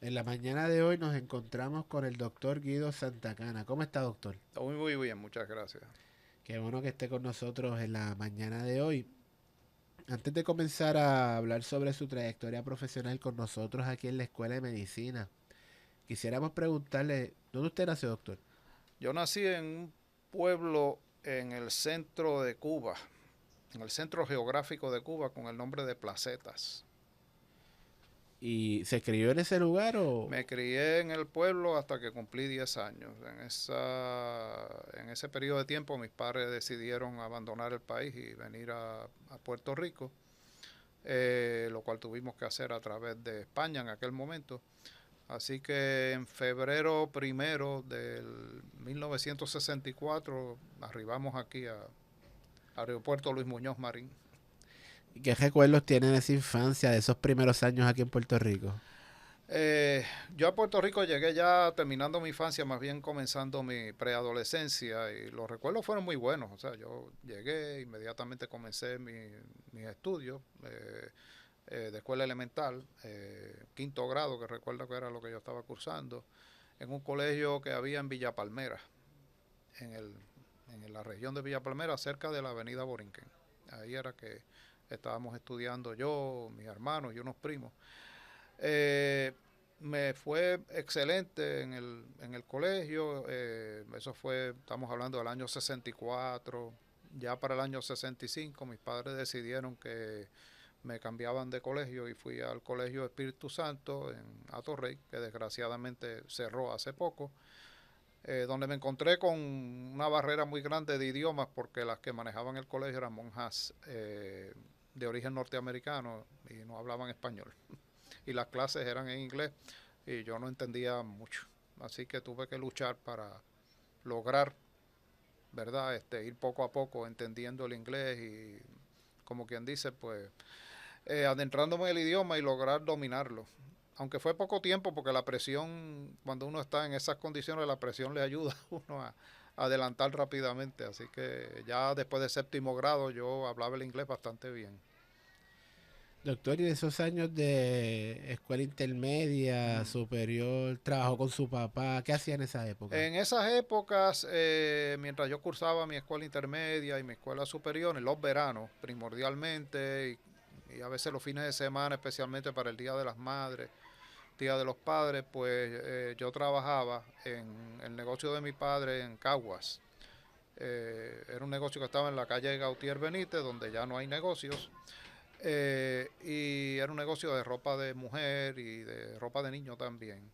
En la mañana de hoy nos encontramos con el doctor Guido Santacana. ¿Cómo está, doctor? Muy bien, muchas gracias. Qué bueno que esté con nosotros en la mañana de hoy. Antes de comenzar a hablar sobre su trayectoria profesional con nosotros aquí en la Escuela de Medicina, quisiéramos preguntarle, ¿dónde usted nació, doctor? Yo nací en un pueblo en el centro de Cuba, en el centro geográfico de Cuba con el nombre de Placetas. ¿Y se crió en ese lugar o...? Me crié en el pueblo hasta que cumplí 10 años. En ese periodo de tiempo mis padres decidieron abandonar el país y venir a Puerto Rico, lo cual tuvimos que hacer a través de España en aquel momento. Así que en febrero primero del 1964 arribamos aquí a Aeropuerto Luis Muñoz Marín. ¿Y qué recuerdos tiene de esa infancia, de esos primeros años aquí en Puerto Rico? Eh, yo a Puerto Rico llegué ya terminando mi infancia, más bien comenzando mi preadolescencia y los recuerdos fueron muy buenos. O sea, yo llegué, inmediatamente comencé mis estudios de escuela elemental, quinto grado, que recuerdo que era lo que yo estaba cursando, en un colegio que había en Villa Palmera, en, el, en la región de Villa Palmera, cerca de la avenida Borinquen. Ahí era que estábamos estudiando yo, mis hermanos y unos primos. Eh, Me fue excelente en el colegio, eso fue, estamos hablando del año 64, ya para el año 65 mis padres decidieron que me cambiaban de colegio y fui al Colegio Espíritu Santo en Atorrey, que desgraciadamente cerró hace poco, donde me encontré con una barrera muy grande de idiomas porque las que manejaban el colegio eran monjas de origen norteamericano y no hablaban español. Y las clases eran en inglés y yo no entendía mucho. Así que tuve que luchar para lograr, ¿verdad? Ir poco a poco entendiendo el inglés y, como quien dice, pues adentrándome en el idioma y lograr dominarlo. Aunque fue poco tiempo porque la presión, cuando uno está en esas condiciones, la presión le ayuda a uno a adelantar rápidamente. Así que ya después de séptimo grado yo hablaba el inglés bastante bien. Doctor, y de esos años de escuela intermedia, Mm. superior, trabajó con su papá, ¿qué hacía en esa época? En esas épocas, mientras yo cursaba mi escuela intermedia y mi escuela superior, en los veranos primordialmente, y a veces los fines de semana, especialmente para el Día de las Madres, Día de los Padres, pues yo trabajaba en el negocio de mi padre en Caguas. Era un negocio que estaba en la calle Gautier Benítez, donde ya no hay negocios, y era un negocio de ropa de mujer y de ropa de niño también,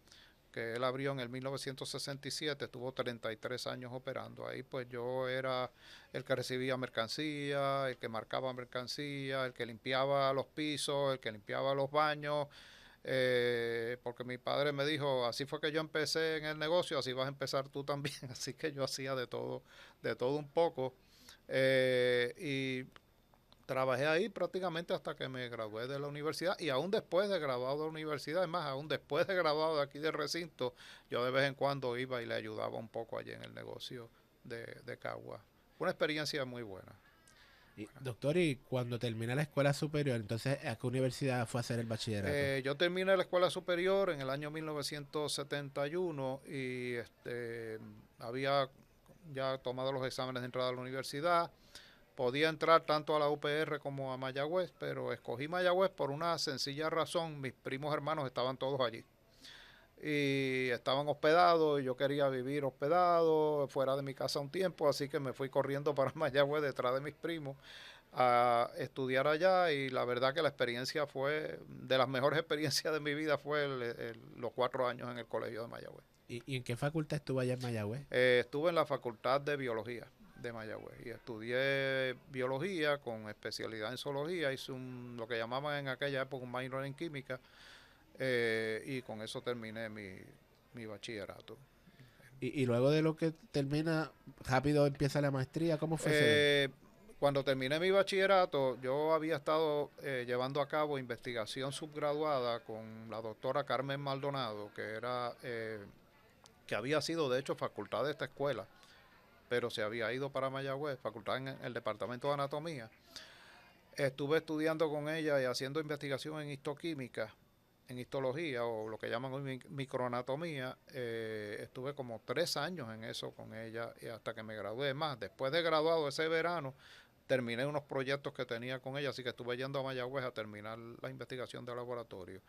que él abrió en el 1967, estuvo 33 años operando. Ahí pues yo era el que recibía mercancía, el que marcaba mercancía, el que limpiaba los pisos, el que limpiaba los baños, porque mi padre me dijo, así fue que yo empecé en el negocio, así vas a empezar tú también. Así que yo hacía de todo un poco. Y trabajé ahí prácticamente hasta que me gradué de la universidad y aún después de graduado de la universidad, es más, aún después de graduado de aquí del recinto, yo de vez en cuando iba y le ayudaba un poco allí en el negocio de Cagua. Una experiencia muy buena. Y, doctor, y cuando termina la escuela superior, entonces, ¿a qué universidad fue a hacer el bachillerato? Yo terminé la escuela superior en el año 1971 y había ya tomado los exámenes de entrada a la universidad. Podía entrar tanto a la UPR como a Mayagüez, pero escogí Mayagüez por una sencilla razón. Mis primos hermanos estaban todos allí y estaban hospedados y yo quería vivir hospedado fuera de mi casa un tiempo, así que me fui corriendo para Mayagüez detrás de mis primos a estudiar allá y la verdad que la experiencia fue de las mejores experiencias de mi vida fue los 4 años en el colegio de Mayagüez. ¿Y en qué facultad estuvo allá en Mayagüez? Estuve en la Facultad de Biología de Mayagüez y estudié biología con especialidad en zoología, hice lo que llamaban en aquella época un minor en química y con eso terminé mi bachillerato. Y luego de lo que termina, rápido empieza la maestría, ¿cómo fue ese? Eh, Cuando terminé mi bachillerato, yo había estado llevando a cabo investigación subgraduada con la doctora Carmen Maldonado, que había sido de hecho facultad de esta escuela, pero se había ido para Mayagüez, facultad en el departamento de anatomía. Estuve estudiando con ella y haciendo investigación en histoquímica en histología o lo que llaman hoy microanatomía. Estuve como 3 años en eso con ella y hasta que me gradué. Más, después de graduado ese verano, terminé unos proyectos que tenía con ella, así que estuve yendo a Mayagüez a terminar la investigación de laboratorio.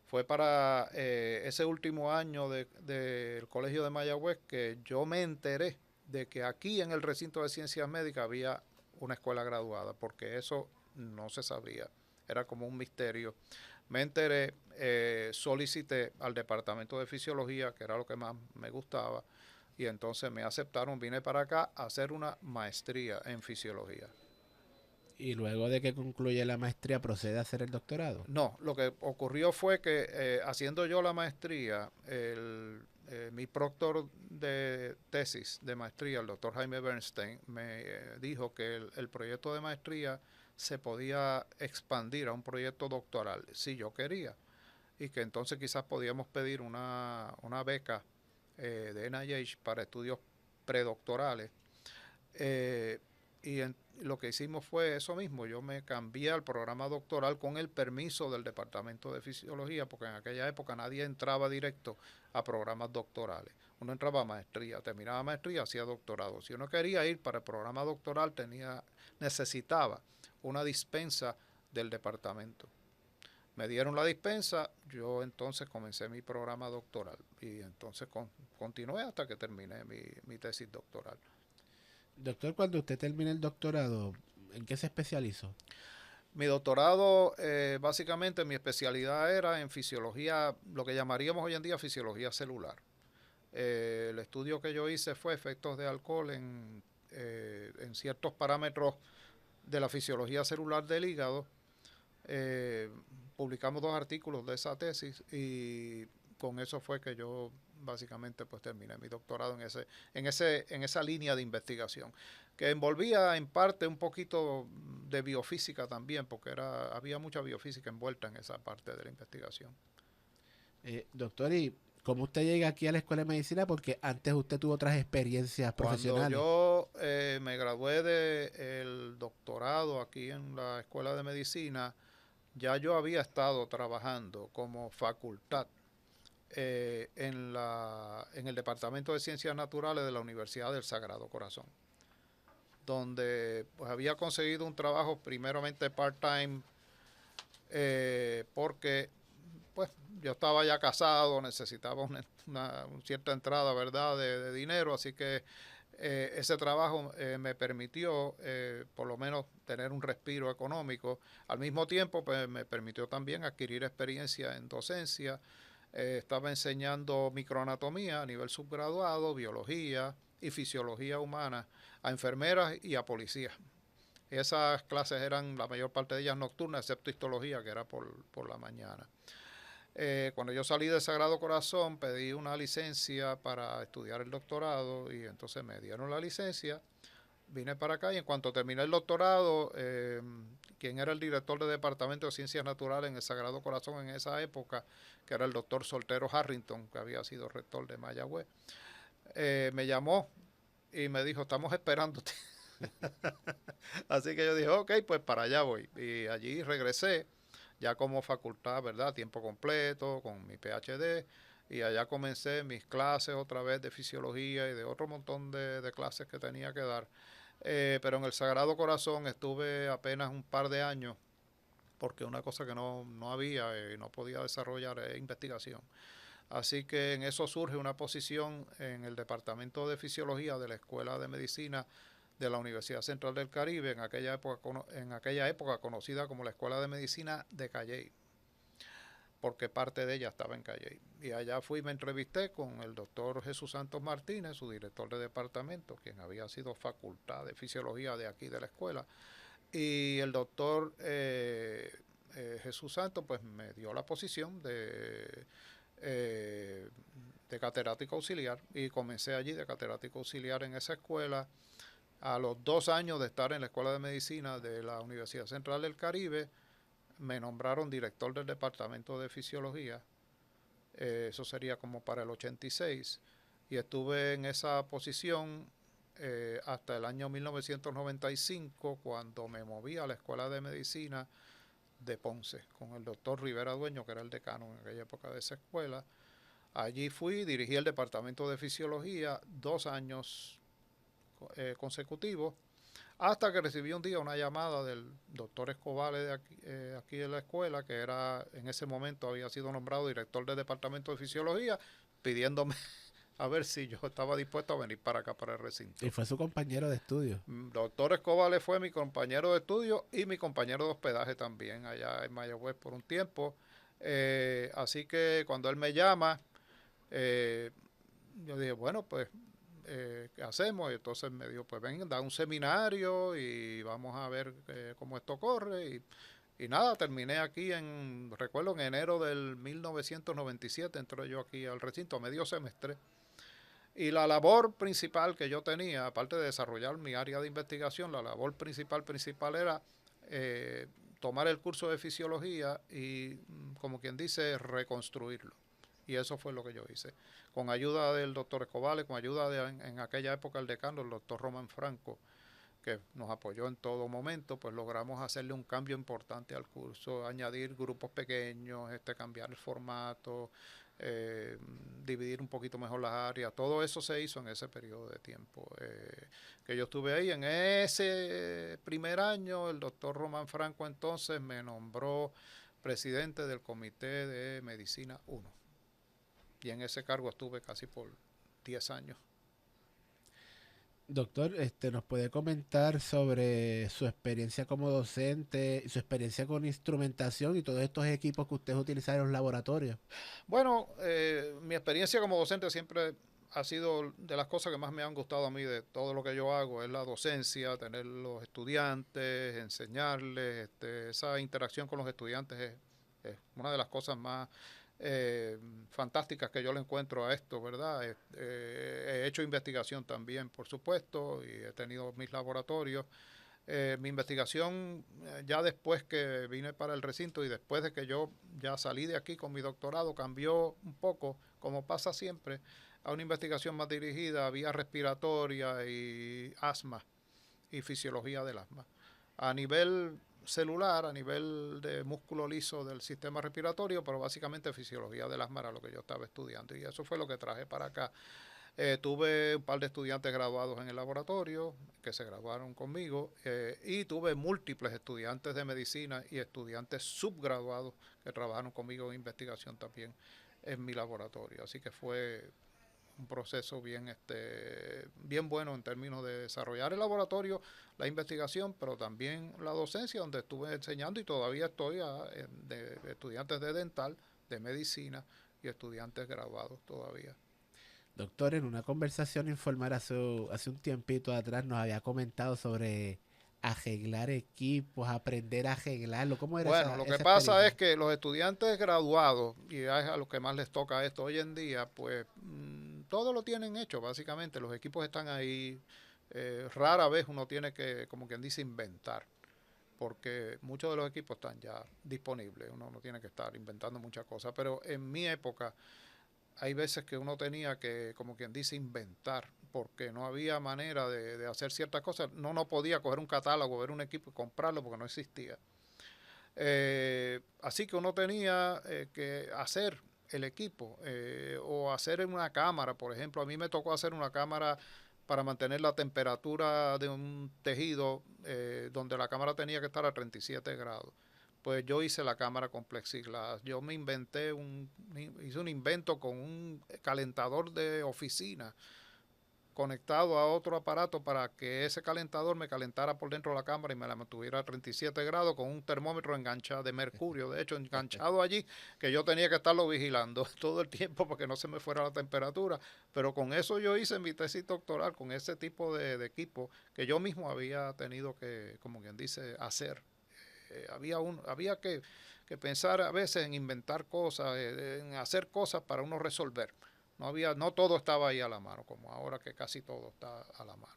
Fue para ese último año del Colegio de Mayagüez que yo me enteré de que aquí en el recinto de ciencias médicas había una escuela graduada, porque eso no se sabía, era como un misterio. Me enteré, solicité al departamento de fisiología, que era lo que más me gustaba, y entonces me aceptaron, vine para acá a hacer una maestría en fisiología. Y luego de que concluye la maestría, procede a hacer el doctorado. No, lo que ocurrió fue que haciendo yo la maestría, mi proctor de tesis de maestría, el doctor Jaime Bernstein, me dijo que el proyecto de maestría se podía expandir a un proyecto doctoral si yo quería, y que entonces quizás podíamos pedir una beca de NIH para estudios predoctorales. Eh, lo que hicimos fue eso mismo, yo me cambié al programa doctoral con el permiso del Departamento de Fisiología, porque en aquella época nadie entraba directo a programas doctorales. Uno entraba a maestría, terminaba maestría, hacía doctorado. Si uno quería ir para el programa doctoral, necesitaba una dispensa del departamento. Me dieron la dispensa, yo entonces comencé mi programa doctoral y entonces continué hasta que terminé mi tesis doctoral. Doctor, cuando usted termine el doctorado, ¿en qué se especializó? Mi doctorado, básicamente mi especialidad era en fisiología, lo que llamaríamos hoy en día fisiología celular. El estudio que yo hice fue efectos de alcohol en ciertos parámetros de la fisiología celular del hígado. Eh, Publicamos 2 artículos de esa tesis y con eso fue que yo básicamente pues terminé mi doctorado en esa línea de investigación, que envolvía en parte un poquito de biofísica también, porque había mucha biofísica envuelta en esa parte de la investigación. Doctor, ¿y cómo usted llega aquí a la Escuela de Medicina? Porque antes usted tuvo otras experiencias Cuando profesionales. yo me gradué del doctorado aquí en la Escuela de Medicina, ya yo había estado trabajando como facultad en el Departamento de Ciencias Naturales de la Universidad del Sagrado Corazón, donde pues había conseguido un trabajo primeramente part-time, porque pues yo estaba ya casado, necesitaba una cierta entrada, ¿verdad?, de dinero, así que ese trabajo me permitió por lo menos tener un respiro económico. Al mismo tiempo, pues me permitió también adquirir experiencia en docencia. Estaba enseñando microanatomía a nivel subgraduado, biología y fisiología humana a enfermeras y a policías. Esas clases eran la mayor parte de ellas nocturnas, excepto histología, que era por la mañana. Cuando yo salí de Sagrado Corazón, pedí una licencia para estudiar el doctorado y entonces me dieron la licencia. Vine para acá y en cuanto terminé el doctorado, quien era el director del Departamento de Ciencias Naturales en el Sagrado Corazón en esa época, que era el doctor Soltero Harrington, que había sido rector de Mayagüez, me llamó y me dijo, estamos esperándote. Así que yo dije, ok, pues para allá voy. Y allí regresé, ya como facultad, ¿verdad? Tiempo completo, con mi PhD. Y allá comencé mis clases otra vez de fisiología y de otro montón de clases que tenía que dar. Pero en el Sagrado Corazón estuve apenas un par de años, porque una cosa que no había y no podía desarrollar es investigación. Así que en eso surge una posición en el Departamento de Fisiología de la Escuela de Medicina de la Universidad Central del Caribe, en aquella época conocida como la Escuela de Medicina de Calley, porque parte de ella estaba en Calley. Y allá fui y me entrevisté con el doctor Jesús Santos Martínez, su director de departamento, quien había sido facultad de fisiología de aquí de la escuela. Y el doctor Jesús Santos pues me dio la posición de catedrático auxiliar y comencé allí de catedrático auxiliar en esa escuela. A los 2 años de estar en la Escuela de Medicina de la Universidad Central del Caribe, me nombraron director del Departamento de Fisiología. Eso sería como para el 86. Y estuve en esa posición hasta el año 1995, cuando me moví a la Escuela de Medicina de Ponce, con el doctor Rivera Dueño, que era el decano en aquella época de esa escuela. Allí fui, dirigí el departamento de fisiología 2 años consecutivos, hasta que recibí un día una llamada del doctor Escobales de aquí de la escuela, que era en ese momento había sido nombrado director del departamento de fisiología, pidiéndome a ver si yo estaba dispuesto a venir para acá, para el Y recinto. fue su compañero de estudio. Doctor Escobales fue mi compañero de estudio y mi compañero de hospedaje también allá en Mayagüez por un tiempo. Así que cuando él me llama, eh, yo dije, bueno, pues, ¿qué hacemos? Y entonces me dijo, pues ven, da un seminario y vamos a ver cómo esto corre. Y nada, terminé aquí recuerdo, en enero del 1997, entré yo aquí al recinto, medio semestre. Y la labor principal que yo tenía, aparte de desarrollar mi área de investigación, la labor principal era eh, tomar el curso de fisiología y, como quien dice, reconstruirlo. Y eso fue lo que yo hice. Con ayuda del doctor Escobales, con ayuda en aquella época el decano, el doctor Román Franco, que nos apoyó en todo momento, pues logramos hacerle un cambio importante al curso, añadir grupos pequeños, cambiar el formato, eh, dividir un poquito mejor las áreas. Todo eso se hizo en ese periodo de tiempo que yo estuve ahí. En ese primer año, el doctor Román Franco entonces me nombró presidente del Comité de Medicina 1. Y en ese cargo estuve casi por 10 años. Doctor, ¿nos puede comentar sobre su experiencia como docente, su experiencia con instrumentación y todos estos equipos que ustedes utilizan en los laboratorios? Bueno, mi experiencia como docente siempre ha sido de las cosas que más me han gustado a mí de todo lo que yo hago, es la docencia, tener los estudiantes, enseñarles, esa interacción con los estudiantes es una de las cosas más eh, fantásticas que yo le encuentro a esto, ¿verdad? He hecho investigación también, por supuesto, y he tenido mis laboratorios. Mi investigación, ya después que vine para el recinto y después de que yo ya salí de aquí con mi doctorado, cambió un poco, como pasa siempre, a una investigación más dirigida a vía respiratoria y asma y fisiología del asma. A nivel celular, a nivel de músculo liso del sistema respiratorio, pero básicamente fisiología del asma era lo que yo estaba estudiando y eso fue lo que traje para acá. Tuve un par de estudiantes graduados en el laboratorio que se graduaron conmigo y tuve múltiples estudiantes de medicina y estudiantes subgraduados que trabajaron conmigo en investigación también en mi laboratorio. Así que fue un proceso bien bueno en términos de desarrollar el laboratorio, la investigación, pero también la docencia, donde estuve enseñando y todavía estoy de estudiantes de dental, de medicina y estudiantes graduados todavía. Doctor, en una conversación informal hace un tiempito atrás nos había comentado sobre arreglar equipos, aprender a arreglarlo. ¿Cómo era Bueno, lo que esa pasa es experiencia? que los estudiantes graduados, y es a los que más les toca esto hoy en día, pues todo lo tienen hecho, básicamente. Los equipos están ahí. Rara vez uno tiene que, como quien dice, inventar, porque muchos de los equipos están ya disponibles. Uno no tiene que estar inventando muchas cosas. Pero en mi época, hay veces que uno tenía que, como quien dice, inventar, porque no había manera de hacer ciertas cosas. No podía coger un catálogo, ver un equipo y comprarlo porque no existía. Así que uno tenía que hacer el equipo o hacer una cámara, por ejemplo. A mí me tocó hacer una cámara para mantener la temperatura de un tejido donde la cámara tenía que estar a 37 grados. Pues yo hice la cámara con plexiglas. Yo hice un invento con un calentador de oficina conectado a otro aparato para que ese calentador me calentara por dentro de la cámara y me la mantuviera a 37 grados con un termómetro enganchado de mercurio, de hecho enganchado allí, que yo tenía que estarlo vigilando todo el tiempo para que no se me fuera la temperatura. Pero con eso yo hice mi tesis doctoral, con ese tipo de equipo que yo mismo había tenido que, como quien dice, hacer. Había que pensar a veces en inventar cosas, en hacer cosas para uno resolver. No todo estaba ahí a la mano, como ahora que casi todo está a la mano.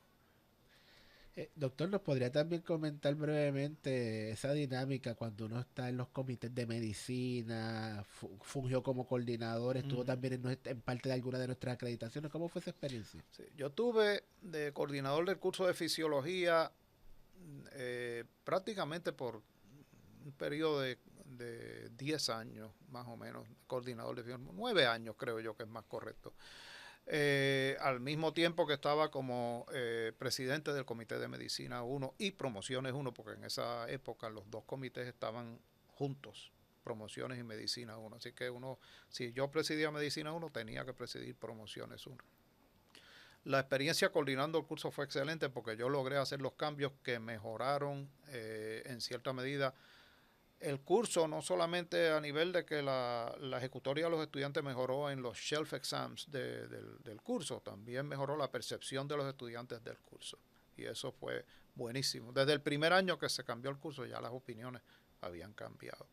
Doctor, ¿nos podría también comentar brevemente esa dinámica cuando uno está en los comités de medicina, fungió como coordinador, estuvo Ujú. también en parte de alguna de nuestras acreditaciones? ¿Cómo fue esa experiencia? Sí, yo tuve de coordinador del curso de fisiología prácticamente por un periodo de 10 años, más o menos, coordinador de firma, 9 años creo yo que es más correcto. Al mismo tiempo que estaba como presidente del Comité de Medicina 1 y Promociones 1, porque en esa época los dos comités estaban juntos, Promociones y Medicina 1. Así que si yo presidía Medicina 1, tenía que presidir Promociones 1. La experiencia coordinando el curso fue excelente porque yo logré hacer los cambios que mejoraron en cierta medida el curso, no solamente a nivel de que la ejecutoria de los estudiantes mejoró en los shelf exams del curso, también mejoró la percepción de los estudiantes del curso. Y eso fue buenísimo. Desde el primer año que se cambió el curso ya las opiniones habían cambiado.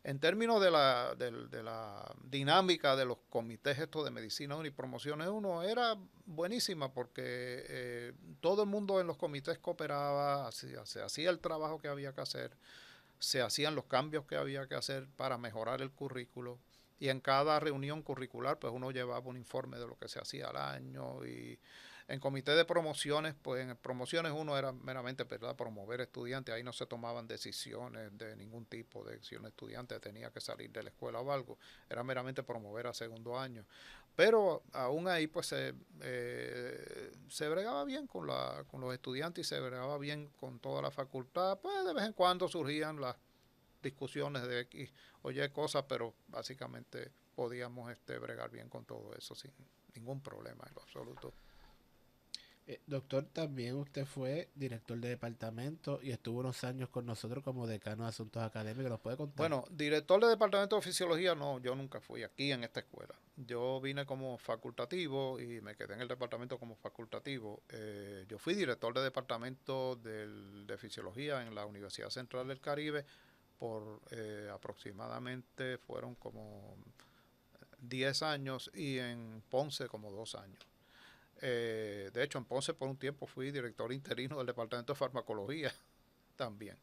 En términos de la dinámica de los comités estos de Medicina 1 y Promociones 1, era buenísima porque todo el mundo en los comités cooperaba, se hacía el trabajo que había que hacer, se hacían los cambios que había que hacer para mejorar el currículo, y en cada reunión curricular pues uno llevaba un informe de lo que se hacía al año. Y en comité de promociones, pues en promociones uno era meramente, ¿verdad?, promover estudiantes. Ahí no se tomaban decisiones de ningún tipo de si un estudiante tenía que salir de la escuela o algo. Era meramente promover a segundo año. Pero aún ahí pues se bregaba bien con los estudiantes y se bregaba bien con toda la facultad. Pues de vez en cuando surgían las discusiones de X o Y cosas, pero básicamente podíamos bregar bien con todo eso sin ningún problema en lo absoluto. Doctor, también usted fue director de departamento y estuvo unos años con nosotros como decano de asuntos académicos. ¿Nos puede contar? Bueno, director de departamento de fisiología no, yo nunca fui aquí en esta escuela. Yo vine como facultativo y me quedé en el departamento como facultativo. Yo fui director de departamento de fisiología en la Universidad Central del Caribe por aproximadamente fueron como 10 años, y en Ponce como 2 años. De hecho, en Ponce por un tiempo fui director interino del departamento de farmacología también.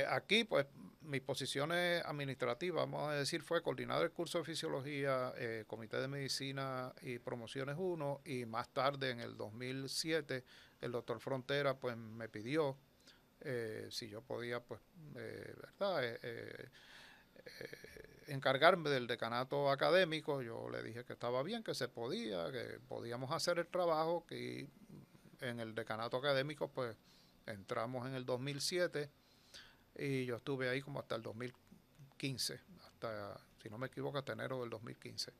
Aquí, pues, mis posiciones administrativas, vamos a decir, fue coordinador del curso de fisiología, comité de medicina y promociones 1, y más tarde, en el 2007, el doctor Frontera, pues, me pidió si yo podía, pues, ¿verdad?, encargarme del decanato académico. Yo le dije que estaba bien, que se podía, que podíamos hacer el trabajo, que en el decanato académico, pues, entramos en el 2007 y yo estuve ahí como hasta el 2015, hasta, si no me equivoco, hasta enero del 2015.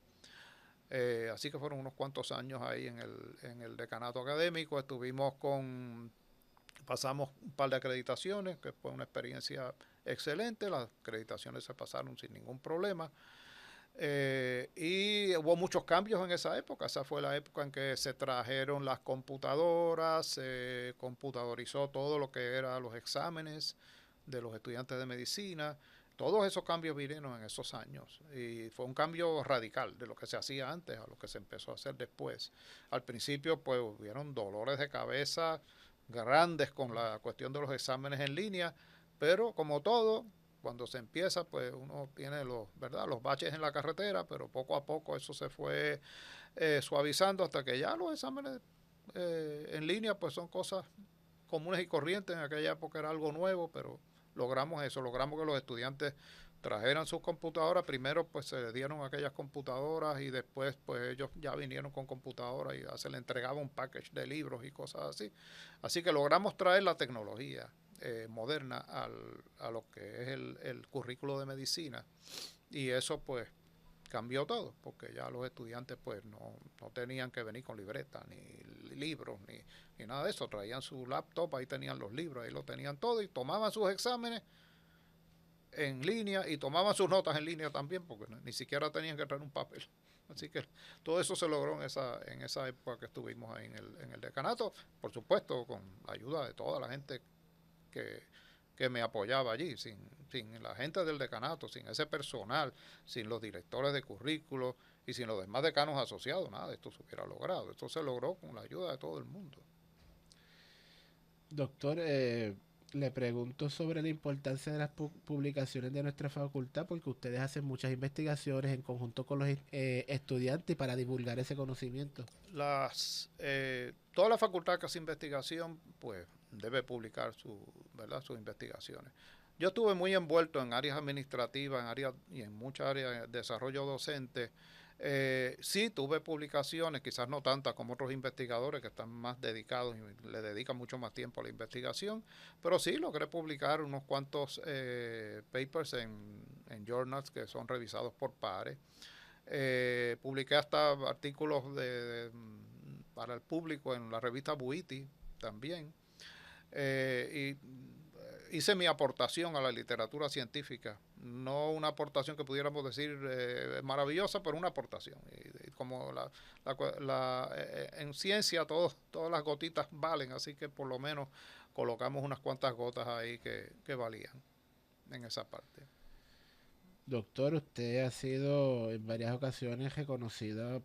Así que fueron unos cuantos años ahí en el decanato académico. Pasamos un par de acreditaciones, que fue una experiencia excelente. Las acreditaciones se pasaron sin ningún problema. Y hubo muchos cambios en esa época. Esa fue la época en que se trajeron las computadoras, se computadorizó todo lo que eran los exámenes de los estudiantes de medicina. Todos esos cambios vinieron en esos años y fue un cambio radical de lo que se hacía antes a lo que se empezó a hacer después. Al principio, pues, hubieron dolores de cabeza grandes con la cuestión de los exámenes en línea, pero como todo, cuando se empieza, pues uno tiene los baches en la carretera, pero poco a poco eso se fue suavizando hasta que ya los exámenes en línea pues son cosas comunes y corrientes. En aquella época era algo nuevo, pero logramos eso, logramos que los estudiantes trajeran sus computadoras. Primero pues se les dieron aquellas computadoras y después pues ellos ya vinieron con computadoras y ya se les entregaba un package de libros y cosas así. Así que logramos traer la tecnología moderna a lo que es el currículo de medicina, y eso pues cambió todo, porque ya los estudiantes pues no tenían que venir con libreta, ni libros, ni nada de eso. Traían su laptop, ahí tenían los libros, ahí lo tenían todo, y tomaban sus exámenes en línea y tomaban sus notas en línea también, porque ni siquiera tenían que traer un papel. Así que todo eso se logró en esa época que estuvimos ahí en el decanato, por supuesto con la ayuda de toda la gente que me apoyaba allí. Sin la gente del decanato, sin ese personal, sin los directores de currículo y sin los demás decanos asociados, nada de esto se hubiera logrado. Esto se logró con la ayuda de todo el mundo. Doctor, le pregunto sobre la importancia de las publicaciones de nuestra facultad, porque ustedes hacen muchas investigaciones en conjunto con los estudiantes para divulgar ese conocimiento. Toda la facultad que hace investigación, pues, debe publicar sus investigaciones. Yo estuve muy envuelto en áreas administrativas, en áreas y en muchas áreas de desarrollo docente. Sí, tuve publicaciones, quizás no tantas como otros investigadores que están más dedicados y le dedican mucho más tiempo a la investigación, pero sí logré publicar unos cuantos papers en journals que son revisados por pares. Publiqué hasta artículos para el público en la revista Buiti también. Y hice mi aportación a la literatura científica, no una aportación que pudiéramos decir maravillosa, pero una aportación. Y como en ciencia todas las gotitas valen, así que por lo menos colocamos unas cuantas gotas ahí que valían en esa parte. Doctor, usted ha sido en varias ocasiones reconocido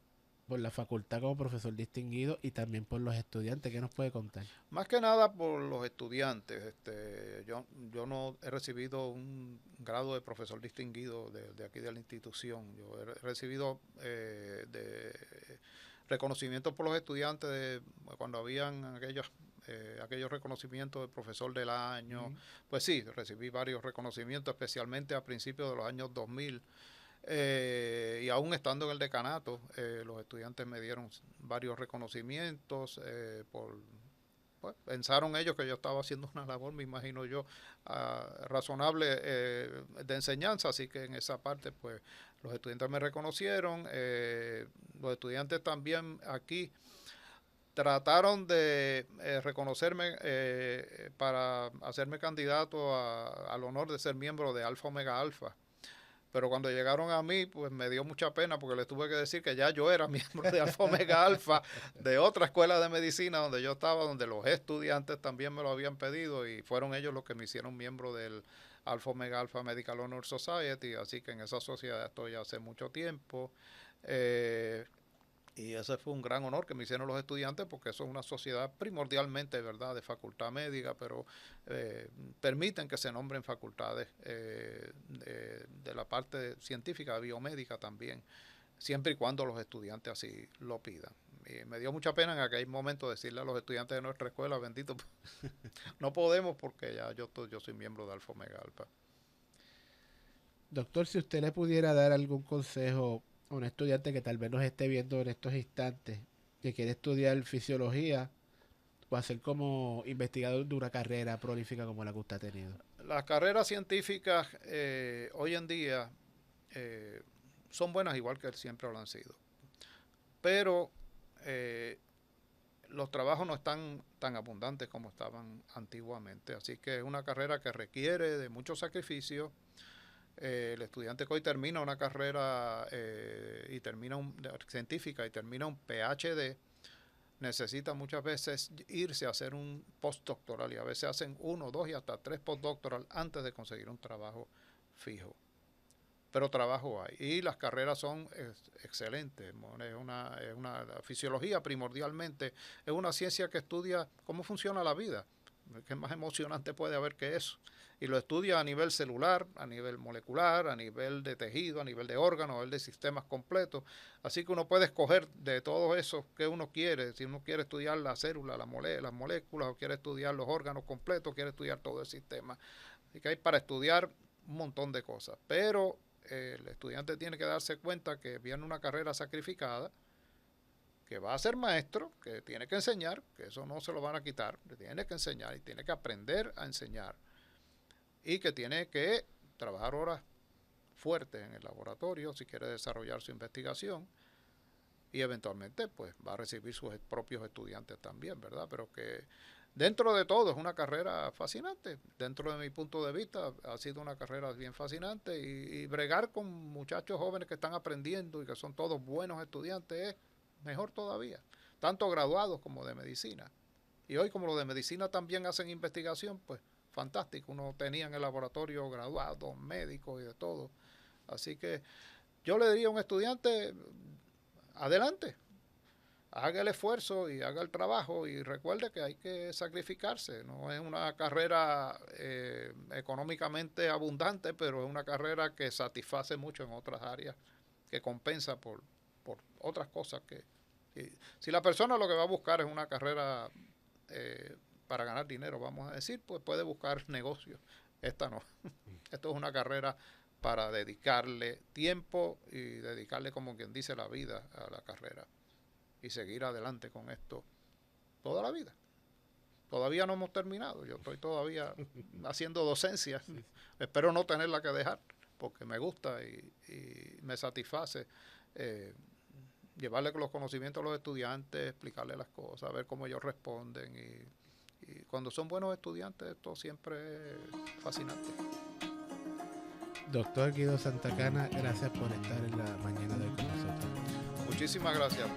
por la facultad como profesor distinguido y también por los estudiantes. ¿Qué nos puede contar? Más que nada por los estudiantes. Yo no he recibido un grado de profesor distinguido de aquí de la institución. Yo he recibido de reconocimientos por los estudiantes cuando habían aquellos reconocimientos de profesor del año. Pues sí, recibí varios reconocimientos, especialmente a principios de los años 2000. Y aún estando en el decanato, los estudiantes me dieron varios reconocimientos pues, pensaron ellos que yo estaba haciendo una labor, me imagino yo, razonable de enseñanza, así que en esa parte pues los estudiantes me reconocieron, los estudiantes también aquí trataron de reconocerme para hacerme candidato al honor de ser miembro de Alfa Omega Alfa. Pero cuando llegaron a mí, pues me dio mucha pena porque les tuve que decir que ya yo era miembro de Alfa Omega Alfa, de otra escuela de medicina donde yo estaba, donde los estudiantes también me lo habían pedido y fueron ellos los que me hicieron miembro del Alfa Omega Alfa Medical Honor Society, así que en esa sociedad estoy hace mucho tiempo. Y ese fue un gran honor que me hicieron los estudiantes porque eso es una sociedad primordialmente, ¿verdad?, de facultad médica, pero permiten que se nombren facultades de la parte científica, biomédica también, siempre y cuando los estudiantes así lo pidan. Y me dio mucha pena en aquel momento decirle a los estudiantes de nuestra escuela, bendito, no podemos porque ya yo soy miembro de Alfa Omega Alpha. Doctor, si usted le pudiera dar algún consejo a un estudiante que tal vez nos esté viendo en estos instantes, que quiere estudiar fisiología o hacer como investigador de una carrera prolífica como la que usted ha tenido. Las carreras científicas hoy en día son buenas igual que siempre lo han sido, pero los trabajos no están tan abundantes como estaban antiguamente, así que es una carrera que requiere de mucho sacrificio. El estudiante que hoy termina una carrera científica y termina un PhD necesita muchas veces irse a hacer un postdoctoral y a veces hacen 1, 2 y hasta 3 postdoctoral antes de conseguir un trabajo fijo. Pero trabajo hay y las carreras son excelentes. La fisiología primordialmente es una ciencia que estudia cómo funciona la vida. ¿Qué más emocionante puede haber que eso? Y lo estudia a nivel celular, a nivel molecular, a nivel de tejido, a nivel de órganos, a nivel de sistemas completos. Así que uno puede escoger de todo eso que uno quiere. Si uno quiere estudiar la célula, las moléculas, o quiere estudiar los órganos completos, quiere estudiar todo el sistema. Así que hay para estudiar un montón de cosas. Pero el estudiante tiene que darse cuenta que viene una carrera sacrificada, que va a ser maestro, que tiene que enseñar, que eso no se lo van a quitar, que tiene que enseñar y tiene que aprender a enseñar. Y que tiene que trabajar horas fuertes en el laboratorio si quiere desarrollar su investigación y eventualmente pues va a recibir sus propios estudiantes también, ¿verdad? Pero que dentro de todo es una carrera fascinante. Dentro de mi punto de vista ha sido una carrera bien fascinante y bregar con muchachos jóvenes que están aprendiendo y que son todos buenos estudiantes es mejor todavía, tanto graduados como de medicina. Y hoy como los de medicina también hacen investigación, pues fantástico, uno tenía en el laboratorio graduados, médicos y de todo. Así que yo le diría a un estudiante, adelante, haga el esfuerzo y haga el trabajo y recuerde que hay que sacrificarse. No es una carrera económicamente abundante, pero es una carrera que satisface mucho en otras áreas, que compensa por otras cosas si la persona lo que va a buscar es una carrera para ganar dinero, vamos a decir, pues puede buscar negocios Esta no. Esto es una carrera para dedicarle tiempo y dedicarle, como quien dice, la vida a la carrera y seguir adelante con esto toda la vida. Todavía no hemos terminado, yo estoy todavía haciendo docencia, sí. Espero no tenerla que dejar porque me gusta y me satisface llevarle los conocimientos a los estudiantes, explicarles las cosas, ver cómo ellos responden y cuando son buenos estudiantes esto siempre es fascinante. Doctor Guido Santacana, gracias por estar en la mañana de hoy con nosotros. Muchísimas gracias.